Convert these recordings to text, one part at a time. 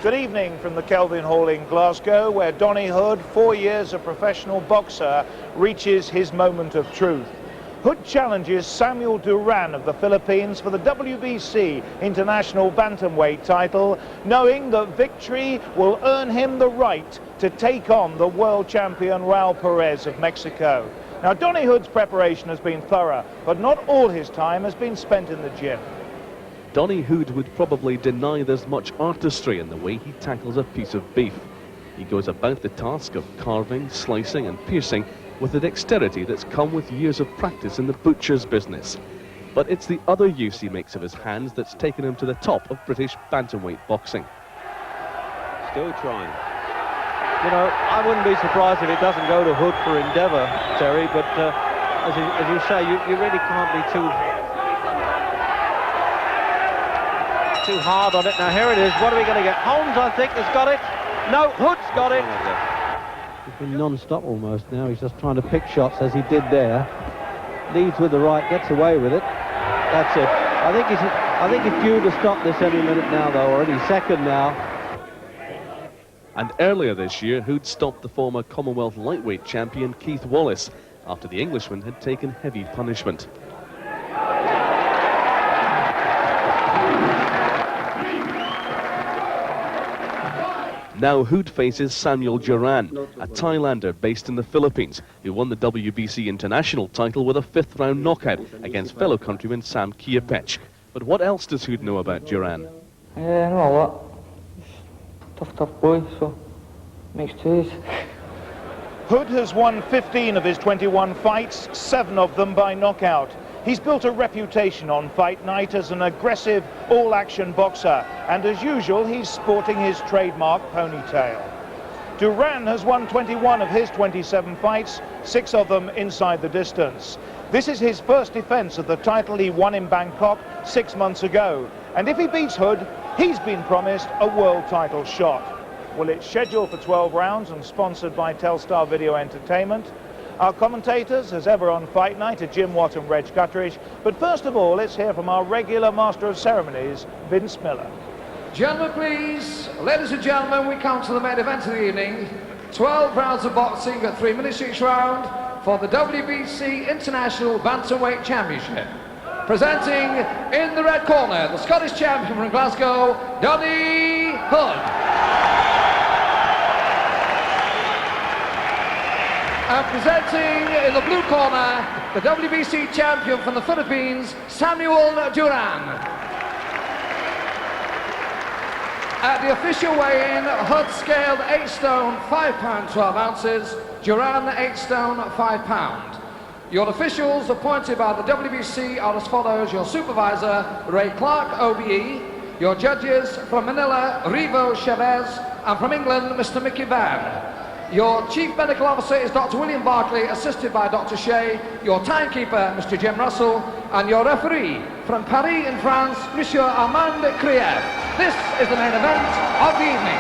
Good evening from the Kelvin Hall in Glasgow, where Donnie Hood, 4 years a professional boxer, reaches his moment of truth. Hood challenges Samuel Duran of the Philippines for the WBC International Bantamweight title, knowing that victory will earn him the right to take on the world champion Raul Perez of Mexico. Now, Donnie Hood's preparation has been thorough, but not all his time has been spent in the gym. Donnie Hood would probably deny there's much artistry in the way he tackles a piece of beef. He goes about the task of carving, slicing and piercing with a dexterity that's come with years of practice in the butcher's business. But it's the other use he makes of his hands that's taken him to the top of British bantamweight boxing. Still trying. You know, I wouldn't be surprised if it doesn't go to Hood for endeavour, Terry, but as you say, you really can't be too hard on it. Now here it is. What are we going to get? Holmes, I think, has got it. No, Hood's got it. He's been non-stop almost now. He's just trying to pick shots as he did there. Leads with the right, gets away with it. That's it. I think he's due to stop this any minute now, though, already second now. And earlier this year, Hood stopped the former Commonwealth lightweight champion Keith Wallace after the Englishman had taken heavy punishment. Now Hood faces Samuel Duran, a Thailander based in the Philippines, who won the WBC International title with a fifth-round knockout against fellow countryman Sam Kiapech. But what else does Hood know about Duran? Yeah, not a lot. Tough boy, so makes twos. Hood has won 15 of his 21 fights, 7 of them by knockout. He's built a reputation on fight night as an aggressive, all-action boxer, and as usual, he's sporting his trademark ponytail. Duran has won 21 of his 27 fights, 6 of them inside the distance. This is his first defense of the title he won in Bangkok 6 months ago, and if he beats Hood, he's been promised a world title shot. Well, it's scheduled for 12 rounds and sponsored by Telstar Video Entertainment. Our commentators, as ever on Fight Night, are Jim Watt and Reg Gutteridge. But first of all, let's hear from our regular Master of Ceremonies, Vince Miller. Gentlemen, please. Ladies and gentlemen, we come to the main event of the evening. 12 rounds of boxing at 3 minutes each round for the WBC International Bantamweight Championship. Presenting in the red corner, the Scottish champion from Glasgow, Donnie Hood. And presenting in the blue corner, the WBC champion from the Philippines, Samuel Duran. At the official weigh-in, Hood scaled 8 stone, 5 pounds, 12 ounces, Duran 8 stone, 5 pounds. Your officials appointed by the WBC are as follows: your supervisor, Ray Clark, OBE, your judges from Manila, Rivo Chavez, and from England, Mr. Mickey Van. Your chief medical officer is Dr. William Barclay, assisted by Dr. Shea, your timekeeper, Mr. Jim Russell, and your referee from Paris in France, Monsieur Armand Kriev. This is the main event of the evening.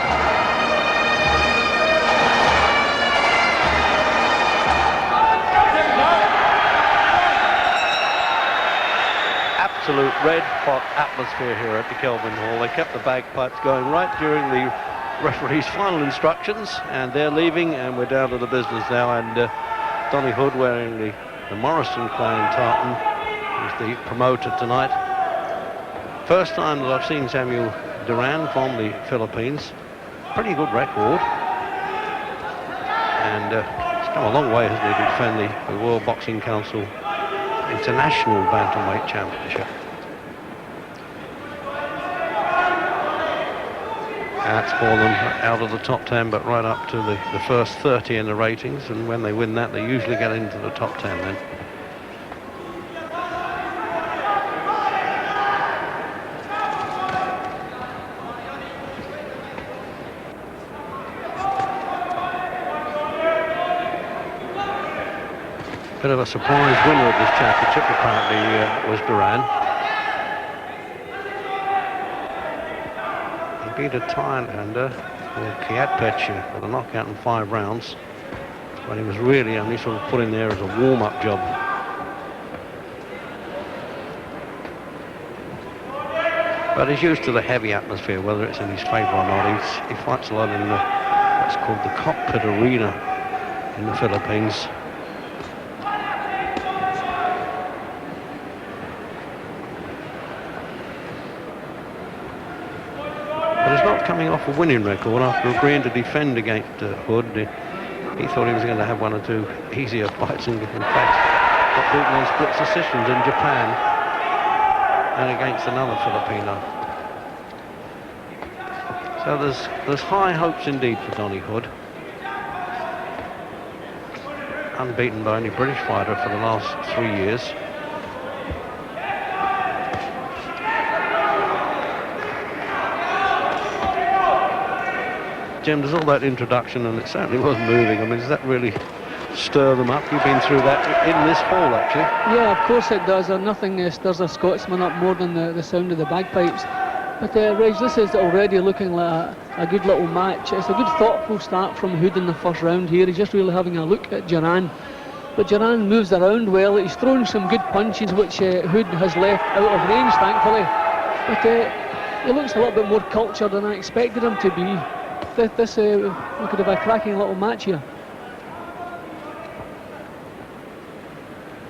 Absolute red-hot atmosphere here at the Kelvin Hall. They kept the bagpipes going right during the referee's final instructions, and they're leaving, and we're down to the business now. And Donnie Hood, wearing the Morrison clan tartan, is the promoter tonight. First time that I've seen Samuel Duran from the Philippines. Pretty good record, and he's come a long way, hasn't he, to defend the World Boxing Council International Bantamweight Championship. That's for them out of the top 10, but right up to the first 30 in the ratings, and when they win that, they usually get into the top 10 then. Bit of a surprise winner of this championship apparently was Duran. He beat a Thailander called Kiapech with a knockout in 5 rounds, but he was really only sort of put in there as a warm-up job. But he's used to the heavy atmosphere, whether it's in his favour or not. He fights a lot in what's called the cockpit arena in the Philippines. But he's not coming off a winning record after agreeing to defend against Hood. He thought he was going to have one or two easier fights, and in fact got beaten on split decisions in Japan and against another Filipino. So there's high hopes indeed for Donnie Hood. Unbeaten by any British fighter for the last 3 years. Jim, there's all that introduction, and it certainly was moving. I mean, does that really stir them up? You've been through that in this hall, actually. Yeah, of course it does. Nothing stirs a Scotsman up more than the sound of the bagpipes. But Reg, this is already looking like a good little match. It's a good thoughtful start from Hood in the first round here. He's just really having a look at Duran. But Duran moves around well. He's thrown some good punches, which Hood has left out of range, thankfully. But he looks a little bit more cultured than I expected him to be. We could have a cracking little match here.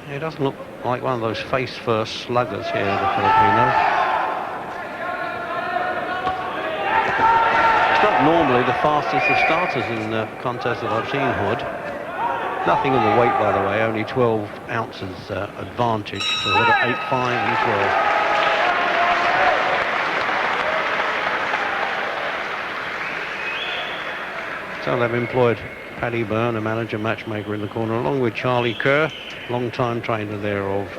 He doesn't look like one of those face-first sluggers here, the Filipino. It's not normally the fastest of starters in the contest that I've seen Hood. Nothing in the weight, by the way, only 12 ounces advantage for Hood at 8'5" and 12. So they've employed Paddy Byrne, a manager matchmaker in the corner, along with Charlie Kerr, long-time trainer there of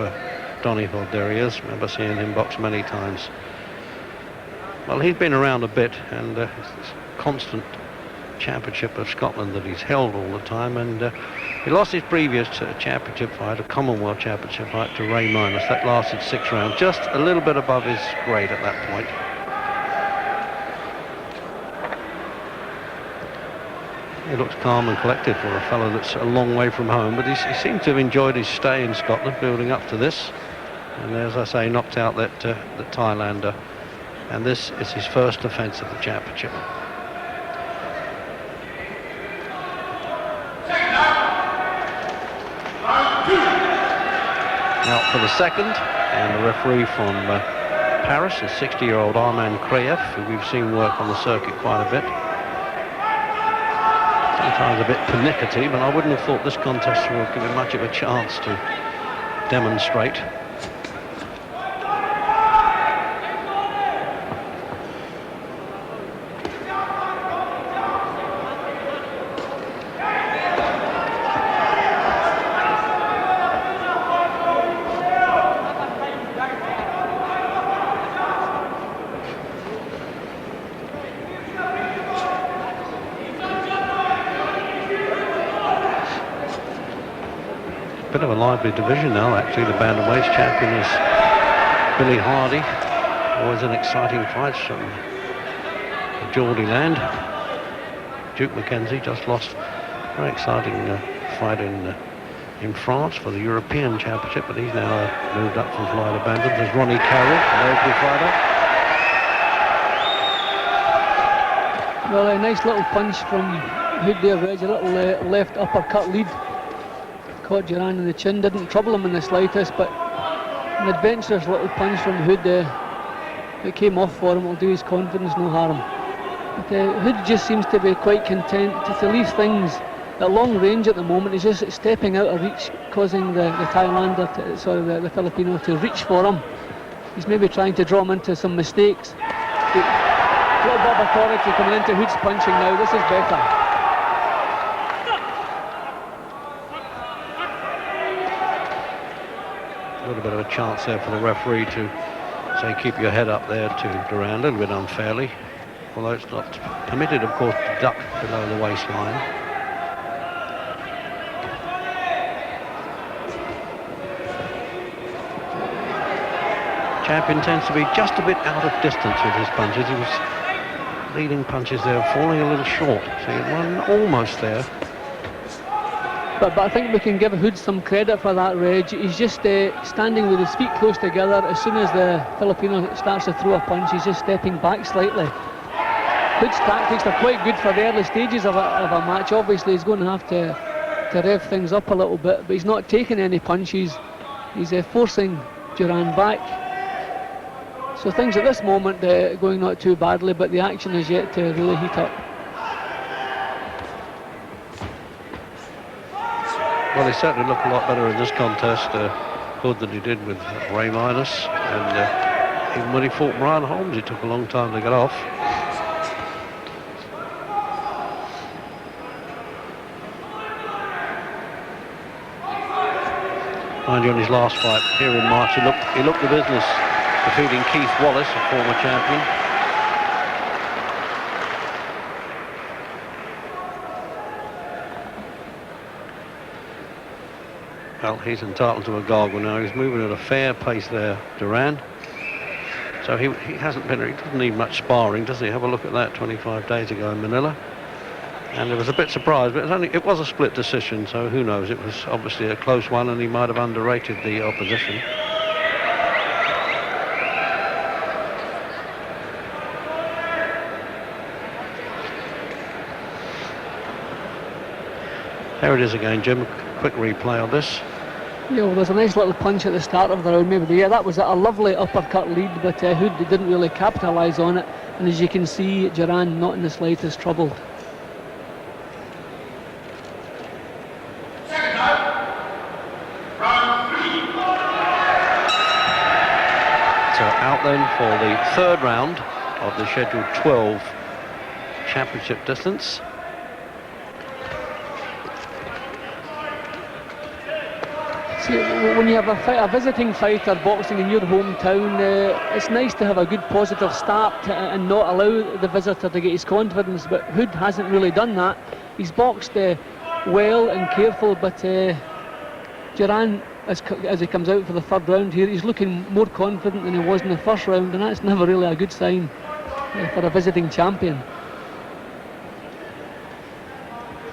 Donnie Hood. There he is. Remember seeing him box many times. Well, he's been around a bit, and it's this constant championship of Scotland that he's held all the time, and he lost his previous championship fight, a Commonwealth championship fight, to Ray Minus. That lasted 6 rounds, just a little bit above his grade at that point. He looks calm and collected for a fellow that's a long way from home, but he seems to have enjoyed his stay in Scotland building up to this. And as I say, knocked out that Thailander. And this is his first defence of the championship. Out for the second, and the referee from Paris, a 60-year-old Armand Kraev, who we've seen work on the circuit quite a bit. Sometimes a bit pernickety, but I wouldn't have thought this contest would give him much of a chance to demonstrate. Bit of a lively division now, actually. The Bantamweight champion is Billy Hardy. Always an exciting fight from Geordie land. Duke McKenzie just lost a very exciting fight in France for the European Championship, but he's now moved up from flyweight bantam. There's Ronnie Carroll, a local fighter. Well, a nice little punch from Hood there, Reg, a little left uppercut lead. Caught Duran in the chin, didn't trouble him in the slightest, but an adventurous little punch from Hood that came off for him will do his confidence no harm. But Hood just seems to be quite content to leave things at long range at the moment. He's just stepping out of reach, causing the Thailander, the Filipino, to reach for him. He's maybe trying to draw him into some mistakes. A little bit of authority coming into Hood's punching now. This is better. A little bit of a chance there for the referee to say keep your head up there to Duran, a little bit unfairly, although it's not permitted, of course, to duck below the waistline. Champion tends to be just a bit out of distance with his punches. He was leading punches there, falling a little short, so he had one almost there. But I think we can give Hood some credit for that, Reg. He's just standing with his feet close together. As soon as the Filipino starts to throw a punch, he's just stepping back slightly. Hood's tactics are quite good for the early stages of a match. Obviously, he's going to have to rev things up a little bit, but he's not taking any punches. He's forcing Duran back. So things at this moment going not too badly, but the action is yet to really heat up. Well, he certainly looked a lot better in this contest, Hood, than he did with Ray Minus. And even when he fought Brian Holmes, it took a long time to get off. Mind you, in his last fight here in March, he looked the business, defeating Keith Wallace, a former champion. Well, he's entitled to a goggle now. He's moving at a fair pace there, Duran. So he doesn't need much sparring, does he? Have a look at that 25 days ago in Manila. And it was a bit surprised, but it was a split decision, so who knows? It was obviously a close one, and he might have underrated the opposition. There it is again, Jim. Quick replay of this. Yeah, well, there's a nice little punch at the start of the round, maybe. Yeah, that was a lovely uppercut lead, but Hood didn't really capitalise on it. And as you can see, Duran not in the slightest troubled. So out then for the third round of the scheduled 12 championship distance. See, when you have a visiting fighter boxing in your hometown, it's nice to have a good positive start and not allow the visitor to get his confidence, but Hood hasn't really done that. He's boxed well and careful, but Duran, as he comes out for the third round here, he's looking more confident than he was in the first round, and that's never really a good sign for a visiting champion.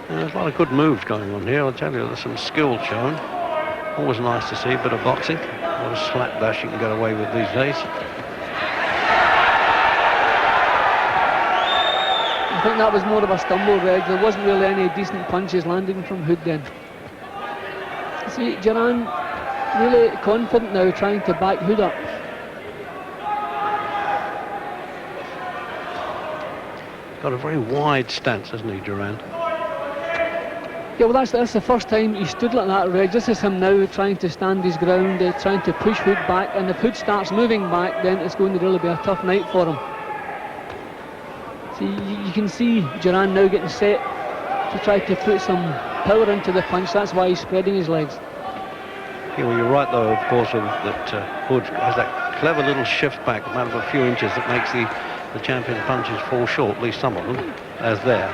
There's a lot of good moves going on here, I'll tell you. There's some skill shown. Always nice to see a bit of boxing. A lot of slapdash you can get away with these days. I think that was more of a stumble, Reg. There wasn't really any decent punches landing from Hood then. See, Duran really confident now, trying to back Hood up. Got a very wide stance, hasn't he, Duran? Yeah, well, that's the first time he stood like that, Reg. This is him now trying to stand his ground, trying to push Hood back, and if Hood starts moving back, then it's going to really be a tough night for him. See, you can see Duran now getting set to try to put some power into the punch. That's why he's spreading his legs. Yeah, well, you're right, though, of course, that Hood has that clever little shift back, a matter of a few inches, that makes the champion punches fall short, at least some of them, as there.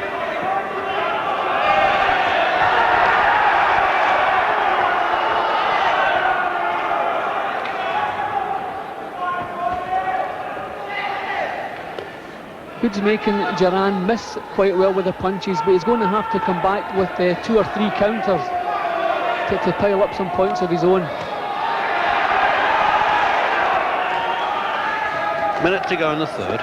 Hood's making Duran miss quite well with the punches, but he's going to have to come back with 2 or 3 counters to pile up some points of his own. Minute to go in the third.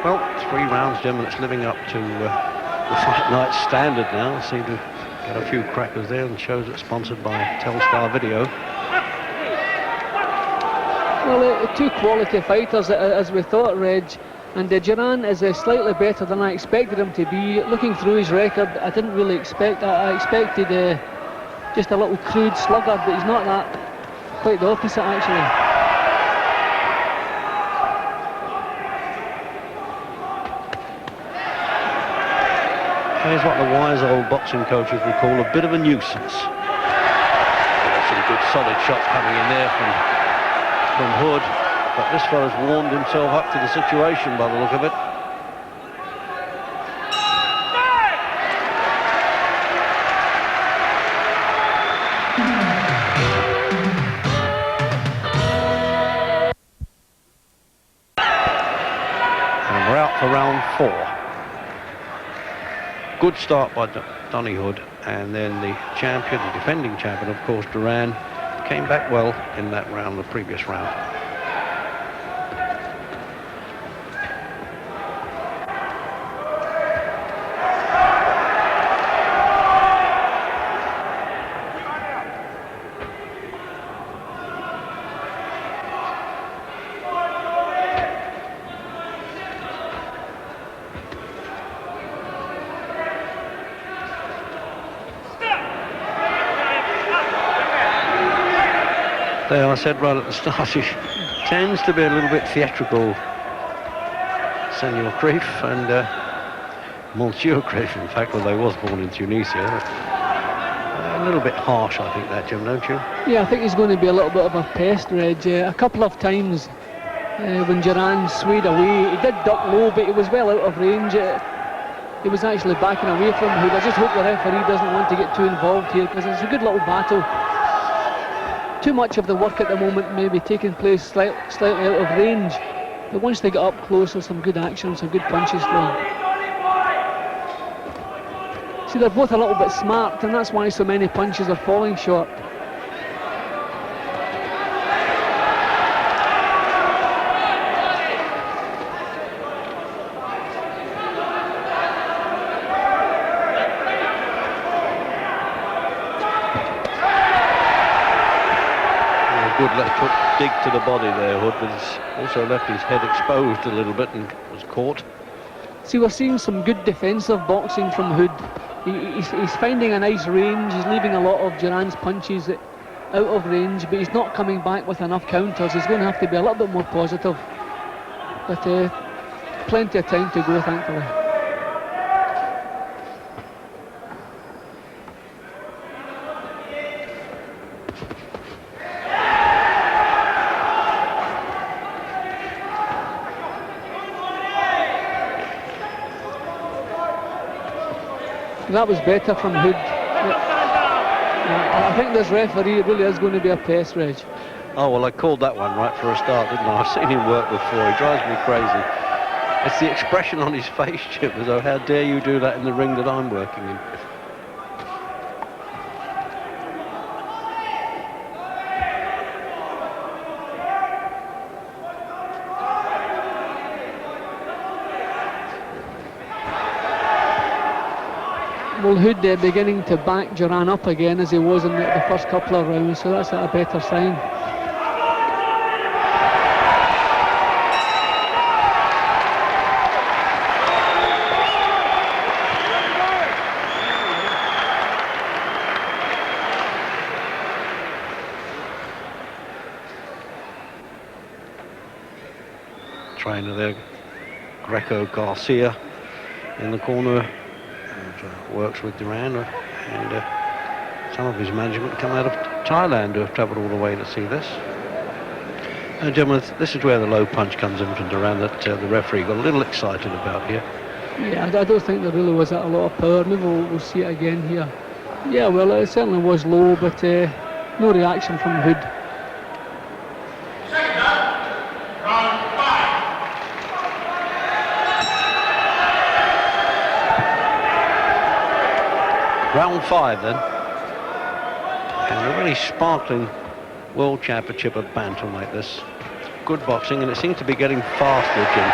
Well, 3 rounds, Jim, and it's living up to the Fight Night standard now. I seem to get a few crackers there, and shows it's sponsored by Telstar Video. Well, 2 quality fighters, as we thought, Reg, and Duran is slightly better than I expected him to be. Looking through his record, I didn't really expect that. I expected just a little crude slugger, but he's not that. Quite the opposite, actually. Here's what the wise old boxing coaches would call a bit of a nuisance. There's some good solid shots coming in there from Hood, but this fella's warmed himself up to the situation by the look of it. Good start by Donnie Hood, and then the champion, the defending champion, of course, Duran, came back well in that round, the previous round. There, I said right at the start, he tends to be a little bit theatrical, Senor Crieff, and Monsieur Crieff, in fact, although he was born in Tunisia. A little bit harsh, I think, that, Jim, don't you? Yeah, I think he's going to be a little bit of a pest, Reg. A couple of times when Duran swayed away, he did duck low, but he was well out of range. He was actually backing away from Hood. I just hope the referee doesn't want to get too involved here, because it's a good little battle. Too much of the work at the moment may be taking place slightly out of range, but once they get up close, there's some good action, some good punches flowing. See, they're both a little bit smart, and that's why so many punches are falling short. Good left hook dig to the body there, Hood, but he's also left his head exposed a little bit and was caught. See, we're seeing some good defensive boxing from Hood. He's finding a nice range. He's leaving a lot of Duran's punches out of range, but he's not coming back with enough counters. He's going to have to be a little bit more positive. But plenty of time to go, thankfully. That was better from Hood. I think this referee really is going to be a pest, Reg. Oh, well, I called that one right for a start, didn't I? I've seen him work before. He drives me crazy. It's the expression on his face, Chip, as though, how dare you do that in the ring that I'm working in. Well, Hood beginning to back Duran up again as he was in the first couple of rounds, so that's a better sign. Trainer there, Greco Garcia in the corner. Works with Duran, and some of his management come out of Thailand who have travelled all the way to see this. And gentlemen, this is where the low punch comes in from Duran that the referee got a little excited about here. Yeah, I don't think there really was a lot of power. Maybe we'll see it again here. Yeah, well, it certainly was low, but no reaction from Hood. Round 5 then, and a really sparkling World Championship of Bantamweight this. Good boxing, and it seems to be getting faster, Jim.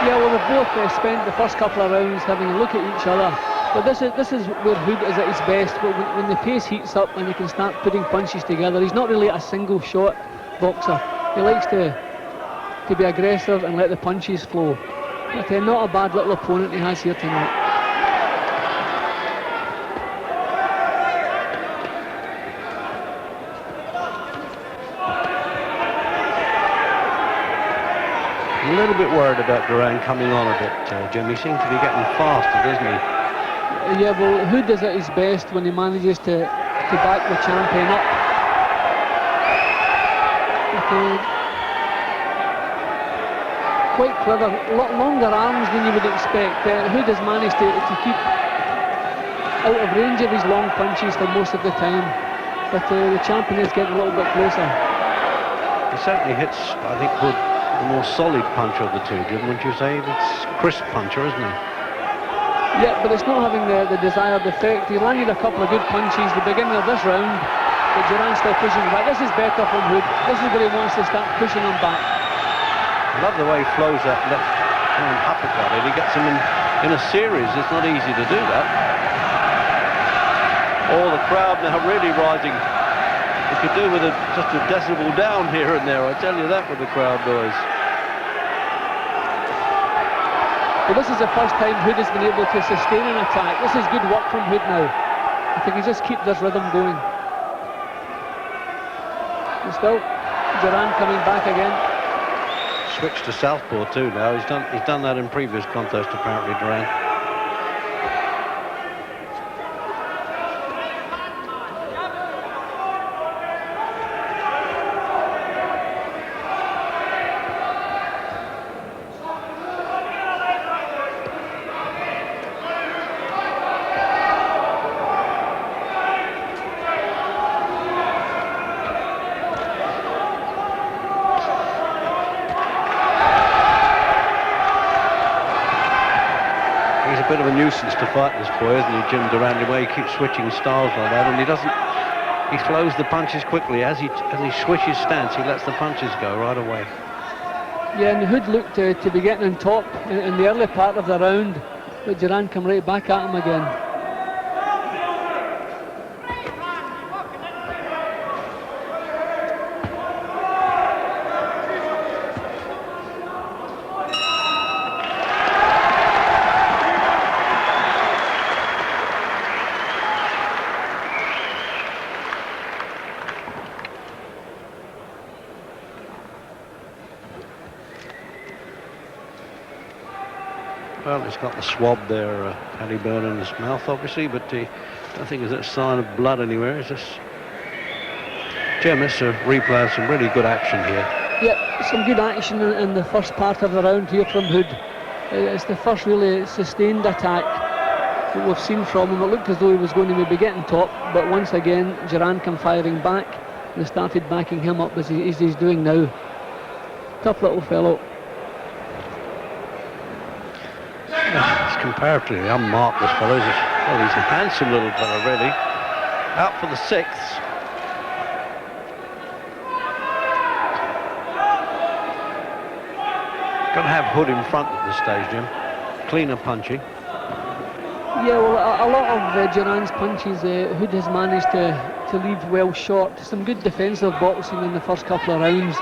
Yeah, well, they've both spent the first couple of rounds having a look at each other, but this is where Hood is at his best, when the pace heats up and he can start putting punches together. He's not really a single shot boxer. He likes to be aggressive and let the punches flow, but not a bad little opponent he has here tonight. A little bit worried about Duran coming on a bit, Jim. He seems to be getting faster, doesn't he? Yeah, well, Hood is at his best when he manages to back the champion up. Quite clever, a lot longer arms than you would expect. Hood has managed to keep out of range of his long punches for most of the time, but the champion is getting a little bit closer. He certainly hits, I think, Hood the more solid puncher of the two, Jim, wouldn't you say? It's crisp puncher, isn't he? Yeah, but it's not having the desired effect. He landed a couple of good punches at the beginning of this round, but Duran still pushing him back. This is better from Hood. This is where he wants to start pushing him back. I love the way he flows that left hand uppercut, and he gets him in a series. It's not easy to do that. Oh, the crowd now really rising. You could do with just a decibel down here and there, I tell you that, with the crowd noise. Well, this is the first time Hood has been able to sustain an attack. This is good work from Hood now. If he can just keep this rhythm going. And still, Duran coming back again. Switched to southpaw too now. He's done that in previous contests apparently, Duran. Bit of a nuisance to fight this boy, isn't he, Jim Duran? The way he keeps switching styles like that, and he flows the punches quickly. As he switches stance, he lets the punches go right away. Yeah, and Hood looked to be getting on top in the early part of the round, but Duran come right back at him again. Well, he's got the swab there, paddy burn in his mouth, obviously, but I don't think there's a sign of blood anywhere. It's just... Jim, this replay of some really good action here. Yeah, some good action in the first part of the round here from Hood. It's the first really sustained attack that we've seen from him. It looked as though he was going to maybe get on top, but once again, Duran came firing back and started backing him up as he's doing now. Tough little fellow. He's comparatively unmarked, this fellow. Well, he's a handsome little fellow, really. Out for the sixth. Got to have Hood in front at this stage, Jim. Cleaner punching. Yeah, well, a lot of Duran's punches, Hood has managed to leave well short. Some good defensive boxing in the first couple of rounds.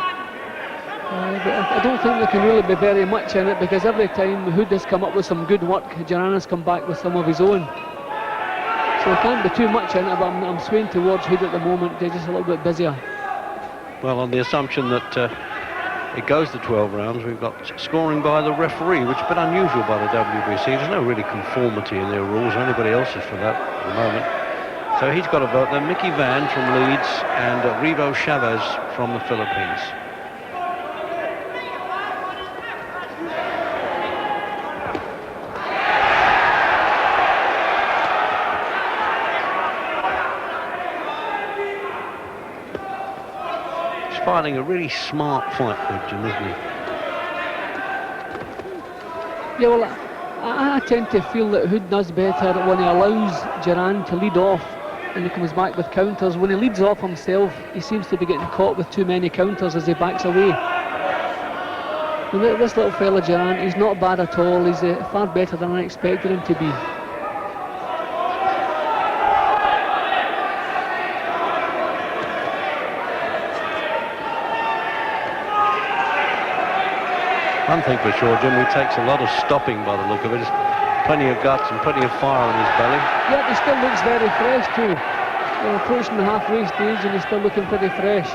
But I don't think there can really be very much in it, because every time Hood has come up with some good work, Duran has come back with some of his own. So there can't be too much in it, but I'm swaying towards Hood at the moment. They're just a little bit busier. Well, on the assumption that it goes to 12 rounds, we've got scoring by the referee, which is a bit unusual by the WBC. There's no really conformity in their rules, or anybody else's for that at the moment. So he's got a vote there. Mickey Van from Leeds and Rivo Chavez from the Philippines. Fighting a really smart fight with Jim, isn't he? Yeah, well, I tend to feel that Hood does better when he allows Duran to lead off and he comes back with counters. When he leads off himself, he seems to be getting caught with too many counters as he backs away. And this little fella Duran, he's not bad at all. He's far better than I expected him to be. One thing for sure, Jim, he takes a lot of stopping by the look of it. There's plenty of guts and plenty of fire in his belly. Yeah, he still looks very fresh too. We're approaching the halfway stage and he's still looking pretty fresh.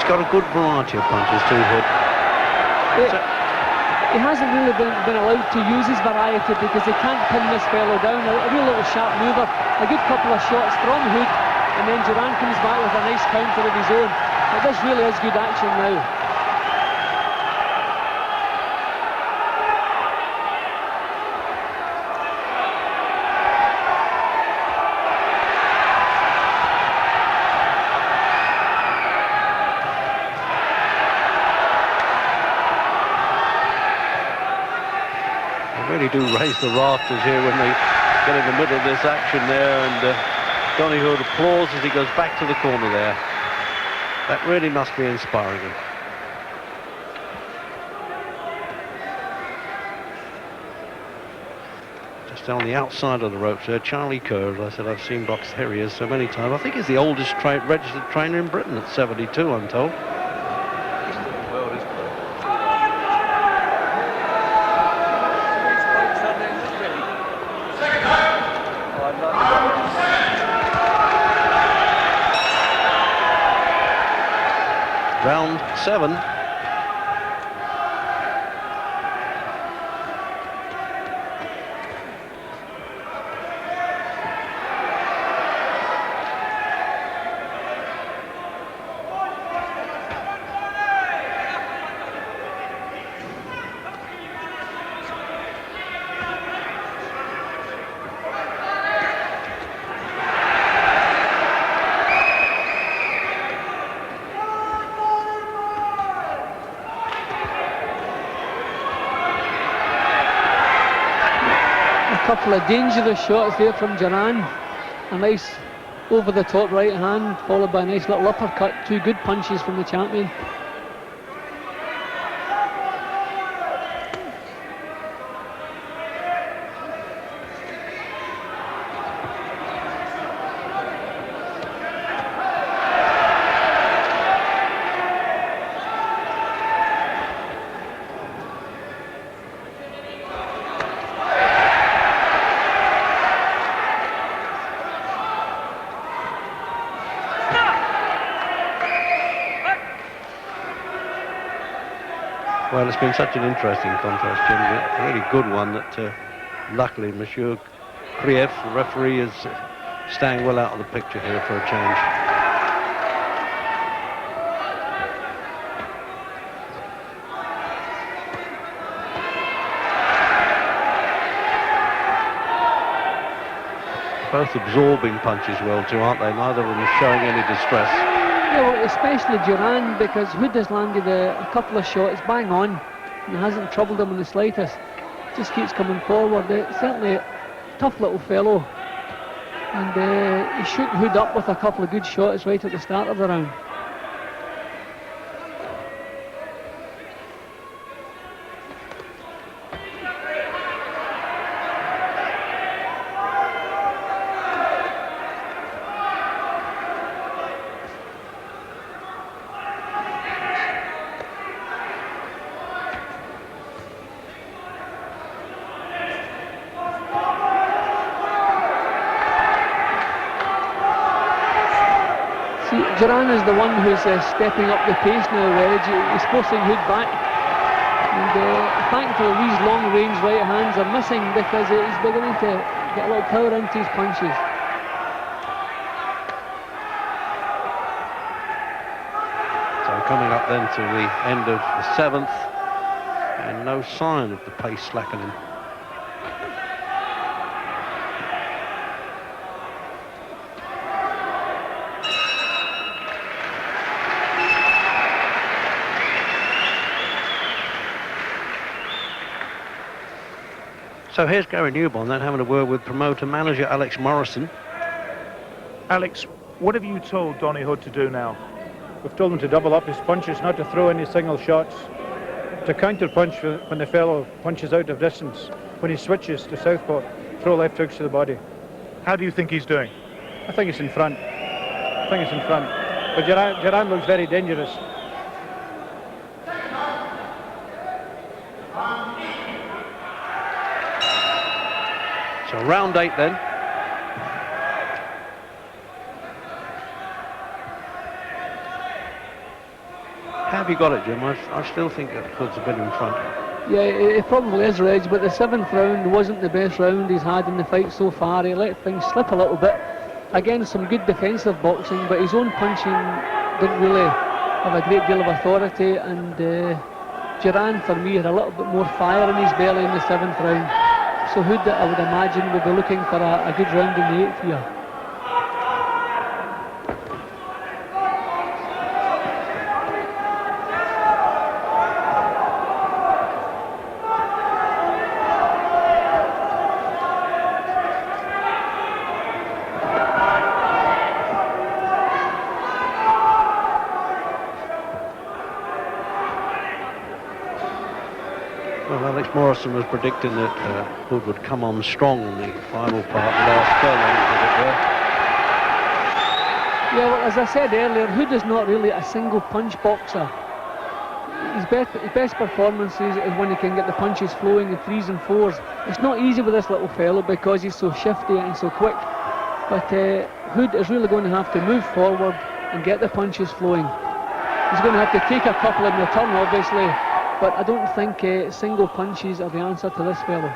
Got a good variety of punches too, Hood. Yeah. he hasn't really been allowed to use his variety because he can't pin this fellow down. A real little sharp mover, a good couple of shots from Hood, and then Duran comes back with a nice counter of his own. But this really is good action now. Really do raise the rafters here when they get in the middle of this action there, and Donnie Hood applauds as he goes back to the corner there. That really must be inspiring him. Just on the outside of the ropes there, Charlie Kerr, as I said, I've seen box terriers so many times. I think he's the oldest registered trainer in Britain at 72, I'm told. Round 7. Couple of dangerous shots there from Duran. A nice over the top right hand followed by a nice little uppercut. Two good punches from the champion. Well, it's been such an interesting contest, Jim. A really good one that luckily Monsieur Krief, the referee, is staying well out of the picture here for a change. Both absorbing punches well too, aren't they? Neither of them showing any distress. Yeah, well, especially Duran, because Hood has landed a couple of shots bang on and hasn't troubled him in the slightest. Just keeps coming forward. Certainly a tough little fellow, and he shook Hood up with a couple of good shots right at the start of the round. Duran is the one who's stepping up the pace now, Reg. He's forcing Hood back. And thankfully these long range right hands are missing because he's beginning to get a little power into his punches. So coming up then to the end of the 7th, and no sign of the pace slackening. So here's Gary Newborn then having a word with promoter manager Alex Morrison. Alex, what have you told Donnie Hood to do now? We've told him to double up his punches, not to throw any single shots, to counter punch when the fellow punches out of distance. When he switches to southpaw, throw left hooks to the body. How do you think he's doing? I think it's in front. But Duran looks very dangerous. So round 8 then. How have you got it, Jim? I still think that Hood's a bit in front. Yeah, it probably is, Reg, but the 7th round wasn't the best round he's had in the fight so far. He let things slip a little bit. Again, some good defensive boxing, but his own punching didn't really have a great deal of authority, and Duran, for me, had a little bit more fire in his belly in the 7th round. So Hood, I would imagine, will be looking for a good round in the 8th here. Morrison was predicting that Hood would come on strong in the final part, the last furlong, as it were. Yeah, well, as I said earlier, Hood is not really a single punch boxer. His best performances is when he can get the punches flowing in 3s and 4s. It's not easy with this little fellow because he's so shifty and so quick. But Hood is really going to have to move forward and get the punches flowing. He's going to have to take a couple in return, obviously. But I don't think single punches are the answer to this fellow.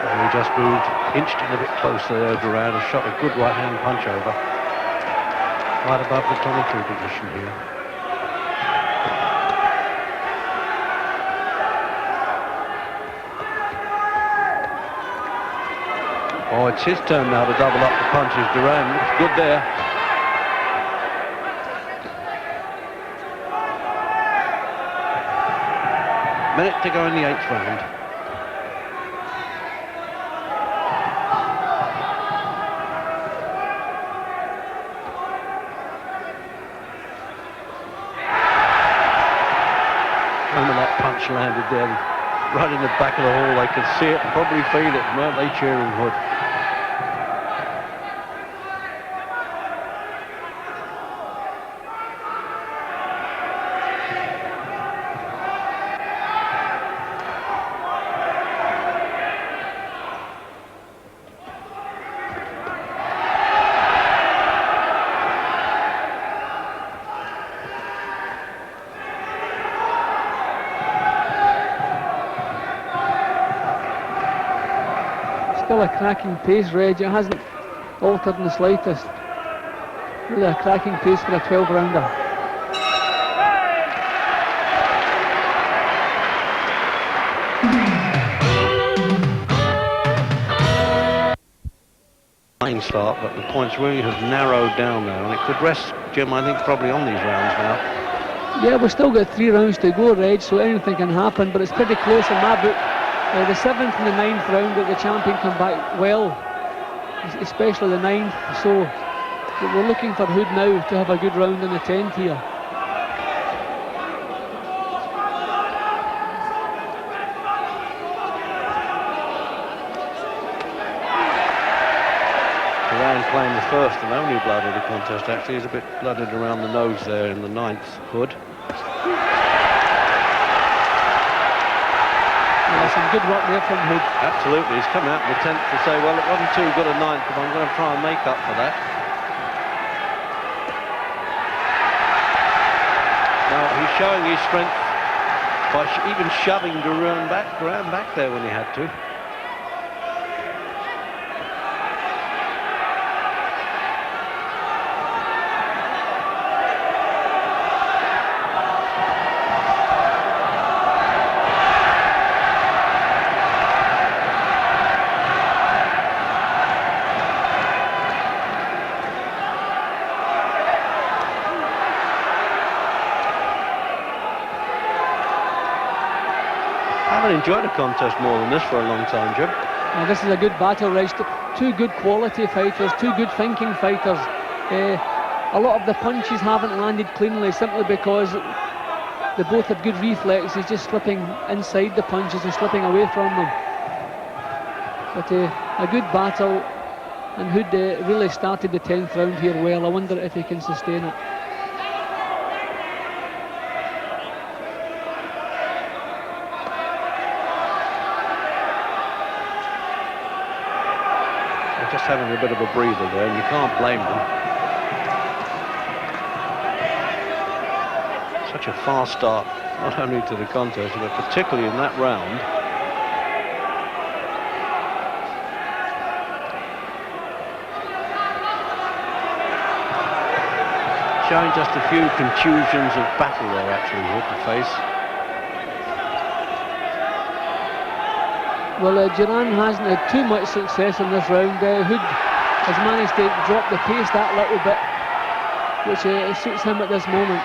And he just moved, inched in a bit closer there, Duran, and shot a good right-hand punch over. Right above the Donnie position here. Oh, it's his turn now to double up the punches. Duran looks good there. Minute to go in the 8th round. When that punch landed there, right in the back of the hall, they could see it and probably feel it, weren't they, cheering Hood? Still a cracking pace, Reg. It hasn't altered in the slightest. Really a cracking pace for a 12-rounder. Fine start, but the points really have narrowed down now, and it could rest, Jim, I think, probably on these rounds now. Yeah, we've still got 3 rounds to go, Reg, so anything can happen, but it's pretty close in my book. The 7th and the 9th round that the champion come back well, especially the 9th, so we're looking for Hood now to have a good round in the 10th here. Duran playing the first and only blood of the contest, actually. He's a bit blooded around the nose there in the 9th, Hood. Some good work there from Hood. Absolutely, he's come out in the 10th to say, well, it wasn't too good a 9th, but I'm going to try and make up for that. Now, he's showing his strength by even shoving Duran back there when he had to. I haven't enjoyed a contest more than this for a long time, Jim. Now, this is a good battle, Reg. 2 good quality fighters, 2 good thinking fighters. A lot of the punches haven't landed cleanly simply because they both have good reflexes, just slipping inside the punches and slipping away from them. But a good battle, and Hood really started the 10th round here well. I wonder if he can sustain it. Just having a bit of a breather there, and you can't blame them. such a fast start, not only to the contest, but particularly in that round. Showing just a few contusions of battle there, actually, with the face. Well, Duran hasn't had too much success in this round. Hood has managed to drop the pace that little bit, which suits him at this moment.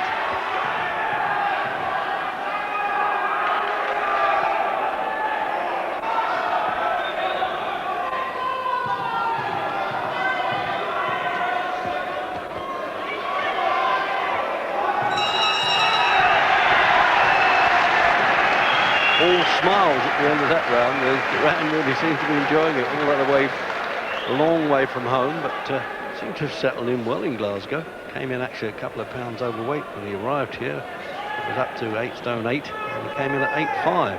All smiles at the end of that round. Duran really seems to be enjoying it all that way, a long way from home, but seemed to have settled in well in Glasgow. Came in actually a couple of pounds overweight when he arrived here. It was up to 8 stone 8, and he came in at 8.5.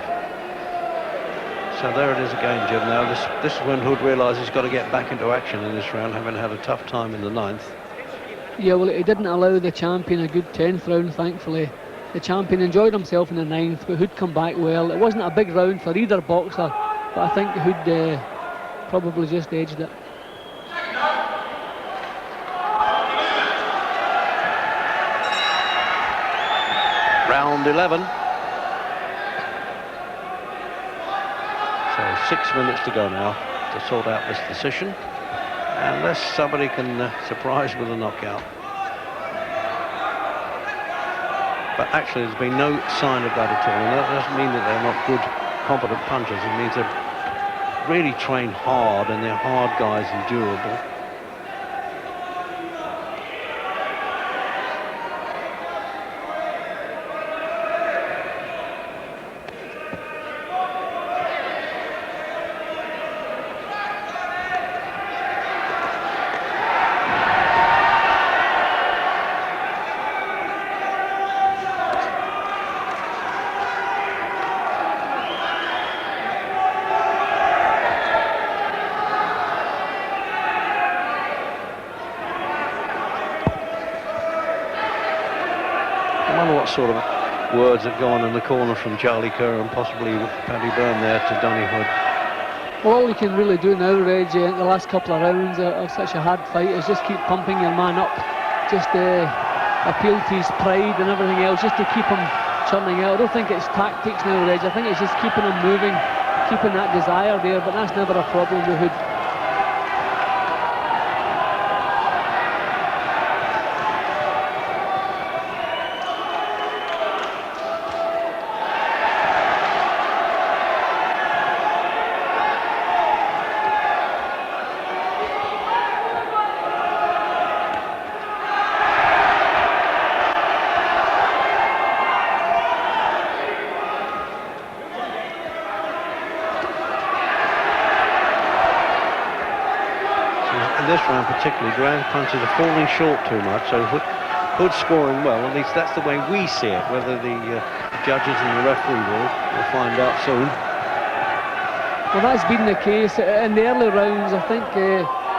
So there it is again, Jim. Now this is when Hood realises he's got to get back into action in this round, having had a tough time in the 9th. Yeah, well, he didn't allow the champion a good 10th round, thankfully. The champion enjoyed himself in the 9th, but Hood come back well. It wasn't a big round for either boxer, but I think Hood probably just edged it. Round 11. So 6 minutes to go now to sort out this decision, unless somebody can surprise with a knockout. But actually there's been no sign of that at all, and that doesn't mean that they're not good, competent punchers. It means they're really trained hard, and they're hard guys and durable. Sort of words that go on in the corner from Charlie Kerr and possibly Paddy Byrne there to Donnie Hood. Well, all you can really do now, Reg, in the last couple of rounds of such a hard fight is just keep pumping your man up, just appeal to his pride and everything else, just to keep him churning out. I don't think it's tactics now, Reg. I think it's just keeping him moving, keeping that desire there, but that's never a problem with Hood. This round particularly, Duran punches are falling short too much, so Hood's scoring well. At least that's the way we see it. Whether the judges and the referee we'll find out soon. Well, that's been the case in the early rounds. I think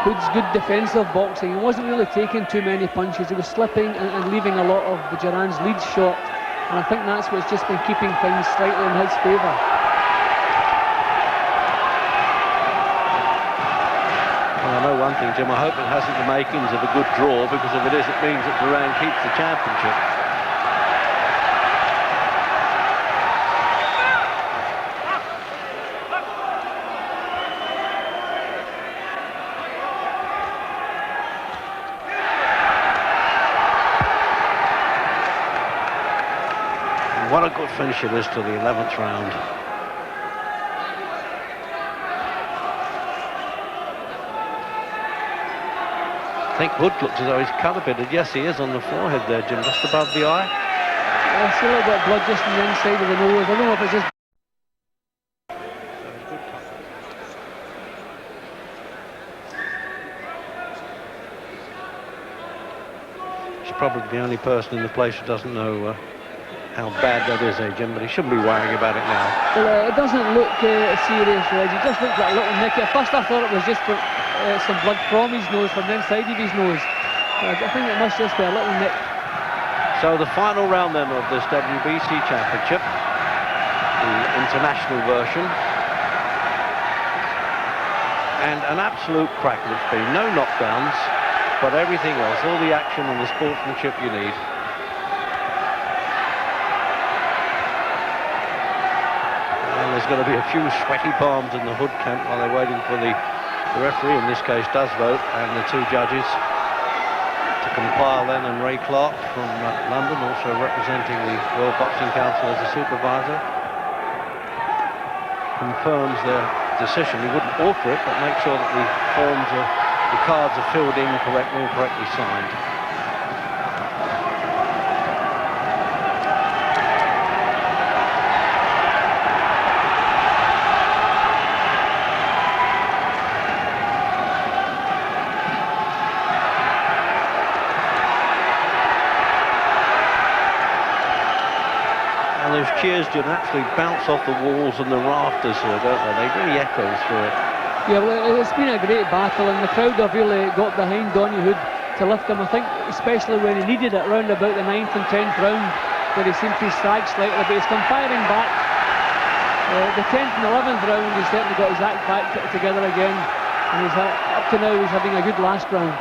Hood's good defensive boxing. He wasn't really taking too many punches. He was slipping and leaving a lot of Duran's lead short, and I think that's what's just been keeping things slightly in his favour. I know one thing, Jim, I hope it hasn't the makings of a good draw, because if it is, it means that Duran keeps the championship. And what a good finish it is to the 11th round. I think Hood looks as though he's cut a bit, and yes, he is on the forehead there, Jim, just above the eye. I see a little bit of blood just on the inside of the nose. I don't know if it's just... He's probably the only person in the place who doesn't know how bad that is, Jim, but he shouldn't be worrying about it now. Well, it doesn't look serious, Reg. It just looks like a little nick. At first I thought it was just some blood from his nose, from the inside of his nose. I think it must just be a little nick. So the final round then of this WBC Championship, the international version. And an absolute cracker it's been. No knockdowns, but everything else, all the action and the sportsmanship you need. And there's going to be a few sweaty palms in the Hood camp while they're waiting for the referee, in this case, does vote, and the two judges to compile then, and Ray Clark from London, also representing the World Boxing Council as a supervisor, confirms their decision. He wouldn't alter it, but make sure that the cards are filled in correctly and correctly signed. Those cheers do actually bounce off the walls and the rafters here, don't they? They really echo through it. Yeah, well, it's been a great battle, and the crowd have really got behind Donnie Hood to lift him. I think especially when he needed it round about the 9th and 10th round, where he seemed to sag slightly, but he's come firing back. The 10th and 11th round, he's certainly got his act back together again, and he's up to now he's having a good last round.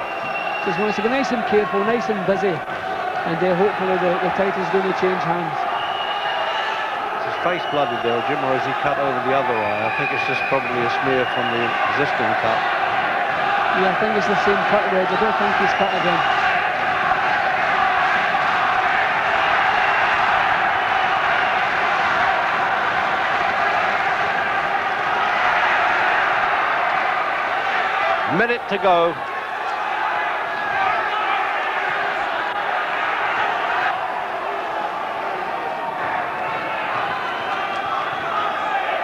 So he wants to be nice and careful, nice and busy, and hopefully the title's going to change hands. Face blooded there, Jim, or has he cut over the other eye? I think it's just probably a smear from the existing cut. Yeah, I think it's the same cut, Reg. I don't think he's cut again. Minute to go.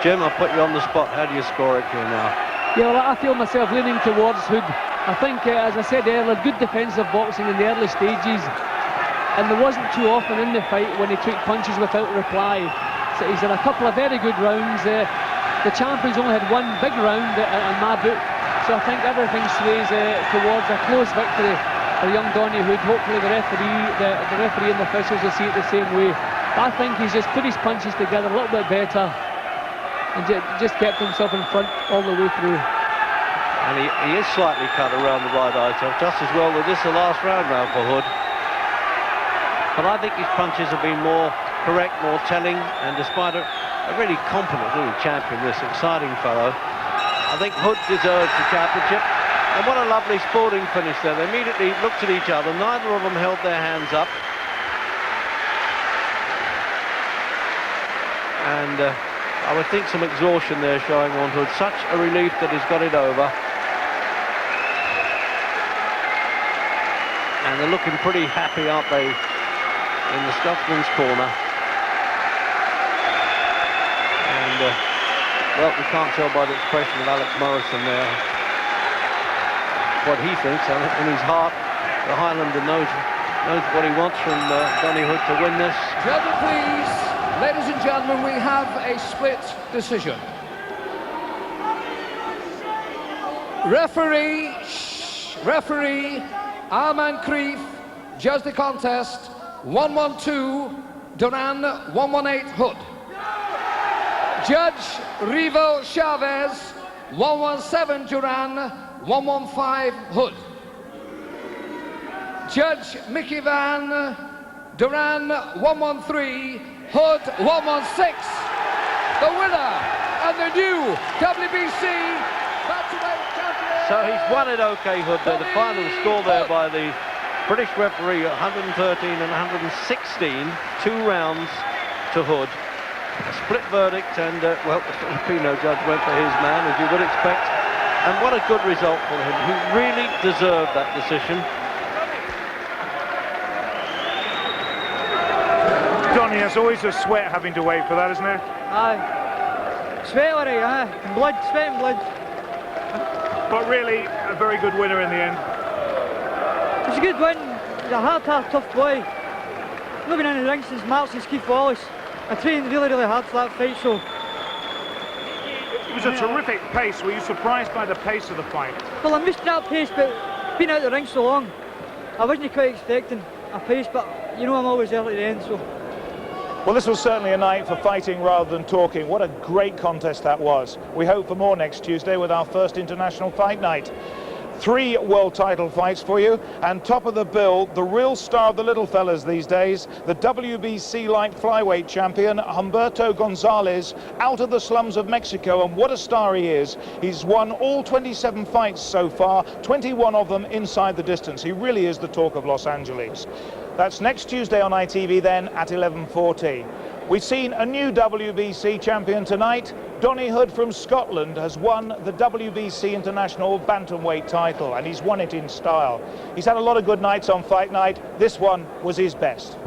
Jim, I'll put you on the spot. How do you score it here now? Yeah, well, I feel myself leaning towards Hood. I think, as I said earlier, good defensive boxing in the early stages, and there wasn't too often in the fight when he took punches without reply. So he's had a couple of very good rounds. The champion's only had one big round on my book, so I think everything sways towards a close victory for young Donnie Hood. Hopefully the referee and the officials will see it the same way. But I think he's just put his punches together a little bit better, and just kept himself in front all the way through. And he is slightly cut around the right eye, so just as well that this is the last round now for Hood. But I think his punches have been more correct, more telling, and despite a really competent little champion, this exciting fellow, I think Hood deserves the championship. And what a lovely sporting finish there. They immediately looked at each other, neither of them held their hands up. And I would think some exhaustion there showing on Hood. Such a relief that he's got it over. And they're looking pretty happy, aren't they, in the Scotsman's corner. And, well, we can't tell by the expression of Alex Morrison there what he thinks. I think in his heart, the Highlander knows what he wants from Donnie Hood to win this. Judge, please. Ladies and gentlemen, we have a split decision. Referee Armand Krief, judge the contest, 112, Duran, 118, Hood. Judge Rivo Chavez, 117, Duran, 115, Hood. Judge Mickey Van, Duran, 113, Hood, 116. The winner and the new WBC Bantamweight champion. So he's won it okay, Hood. The final score there by the British referee, 113 and 116, 2 rounds to Hood. A split verdict, and well, the Filipino judge went for his man, as you would expect. And what a good result for him. He really deserved that decision. Donnie, there's always a sweat having to wait for that, isn't there? Aye. Sweat, alright, aye. And blood, sweat and blood. But really, a very good winner in the end. It's a good win. He's a hard, tough boy. I've not been in the ring since March since Keith Wallace. I trained really hard for that fight, so... It was a terrific pace. Were you surprised by the pace of the fight? Well, I'm used to that pace, but being out of the ring so long, I wasn't quite expecting a pace, but you know I'm always there at the end, so. Well, this was certainly a night for fighting rather than talking. What a great contest that was. We hope for more next Tuesday with our first international fight night. 3 world title fights for you, and top of the bill, the real star of the little fellas these days, the WBC light flyweight champion Humberto Gonzalez, out of the slums of Mexico, and what a star he is. He's won all 27 fights so far, 21 of them inside the distance. He really is the talk of Los Angeles. That's next Tuesday on ITV then at 11:40. We've seen a new WBC champion tonight. Donnie Hood from Scotland has won the WBC International Bantamweight title, and he's won it in style. He's had a lot of good nights on Fight Night. This one was his best.